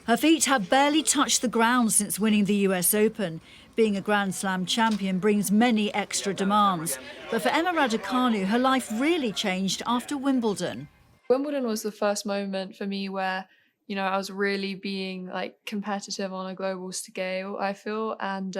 Her feet have barely touched the ground since winning the US Open. Being a Grand Slam champion brings many extra demands. But for Emma Raducanu, her life really changed after Wimbledon. Wimbledon was the first moment for me where, I was really being like competitive on a global scale, I feel. And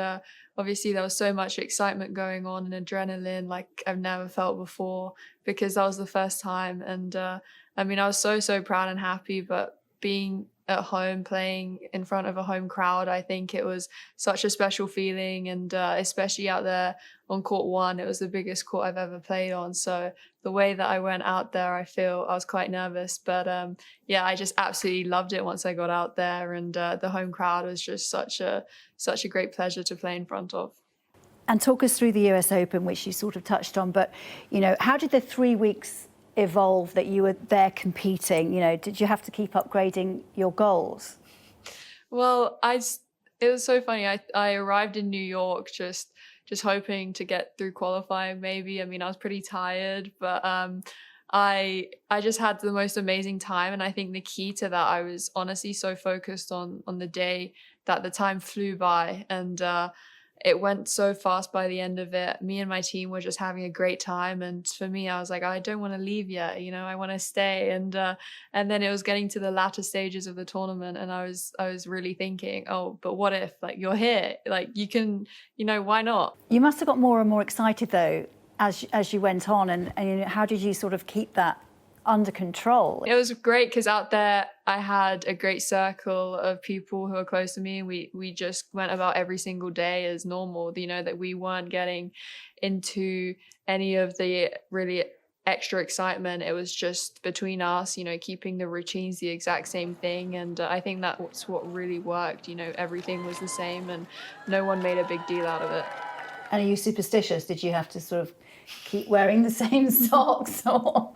obviously there was so much excitement going on and adrenaline like I've never felt before because that was the first time. And I was so proud and happy, but being at home playing in front of a home crowd, I think it was such a special feeling. And especially out there on court one, it was the biggest court I've ever played on. So the way that I went out there, I feel I was quite nervous, but I just absolutely loved it once I got out there. And the home crowd was just such a great pleasure to play in front of. And talk us through the US Open, which you sort of touched on, but how did the 3 weeks evolve that you were there competing? Did you have to keep upgrading your goals? Well, it was so funny. I arrived in New York just hoping to get through qualifying maybe. I was pretty tired, but I just had the most amazing time. And I think the key to that, I was honestly so focused on the day that the time flew by. And it went so fast by the end of it. Me and my team were just having a great time. And for me, I was like, I don't want to leave yet. I want to stay. And then it was getting to the latter stages of the tournament. And I was really thinking, oh, but what if you're here? You can, why not? You must have got more and more excited though, as you went on. And how did you sort of keep that under control? It was great because out there I had a great circle of people who are close to me, and we just went about every single day as normal, that we weren't getting into any of the really extra excitement. It was just between us, keeping the routines the exact same thing. And I think that's what really worked. Everything was the same and no one made a big deal out of it. And are you superstitious? Did you have to sort of keep wearing the same socks? Or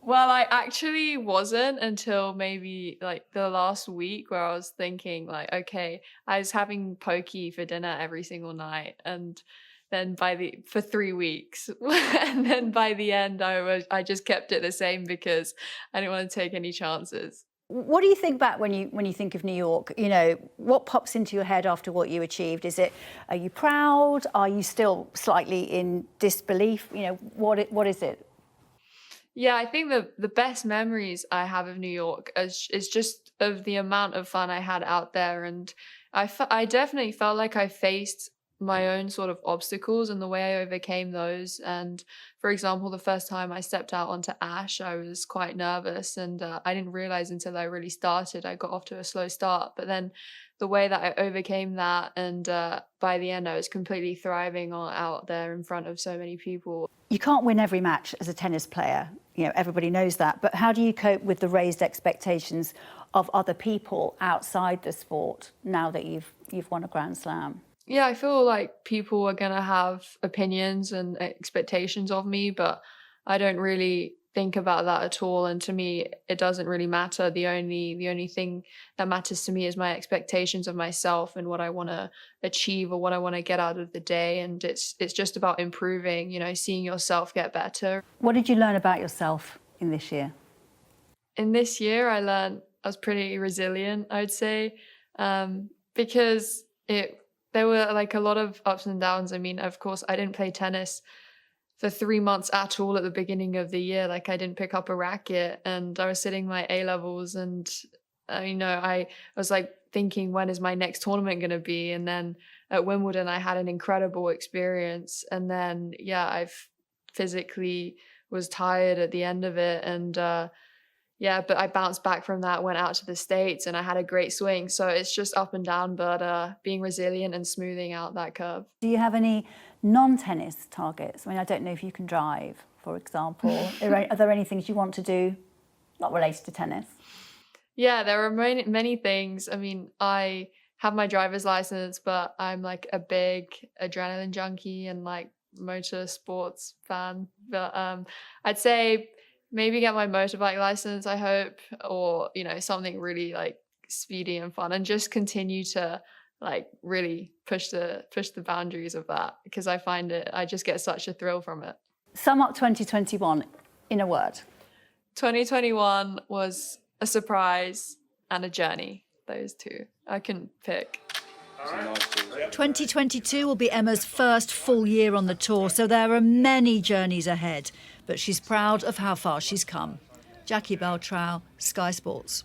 Well, I actually wasn't until maybe the last week, where I was thinking okay, I was having poke for dinner every single night, and then for 3 weeks, and then by the end I just kept it the same because I didn't want to take any chances. what do you think back when you think of New York? What pops into your head after what you achieved? Are you proud? Are you still slightly in disbelief? What is it? Yeah, I think the best memories I have of New York is just of the amount of fun I had out there. And I definitely felt like I faced my own sort of obstacles and the way I overcame those. And for example, the first time I stepped out onto ash, I was quite nervous, and I didn't realize until I really started, I got off to a slow start. But then the way that I overcame that, and by the end I was completely thriving out there in front of so many people. You can't win every match as a tennis player. Everybody knows that. But how do you cope with the raised expectations of other people outside the sport now that you've won a Grand Slam? Yeah, I feel like people are going to have opinions and expectations of me, but I don't really think about that at all. And to me, it doesn't really matter. The only thing that matters to me is my expectations of myself and what I want to achieve or what I want to get out of the day. And it's just about improving, seeing yourself get better. What did you learn about yourself in this year? In this year, I learned I was pretty resilient, I would say, because there were a lot of ups and downs. Of course, I didn't play tennis for 3 months at all at the beginning of the year. I didn't pick up a racket, and I was sitting my A-levels, and I was thinking, when is my next tournament going to be? And then at Wimbledon, I had an incredible experience. And then, I physically was tired at the end of it. And but I bounced back from that, went out to the States, and I had a great swing. So it's just up and down, but being resilient and smoothing out that curve. Do you have any non-tennis targets? I don't know if you can drive, for example. Are there any things you want to do not related to tennis? Yeah, there are many things. I have my driver's license, but I'm a big adrenaline junkie and motor sports fan. But I'd say maybe get my motorbike license, I hope, or something really speedy and fun, and just continue to really push the boundaries of that, because I just get such a thrill from it. Sum up 2021 in a word. 2021 was a surprise and a journey. those two. I couldn't pick. 2022 will be Emma's first full year on the tour, so there are many journeys ahead. But she's proud of how far she's come. Jackie Beltrao, Sky Sports.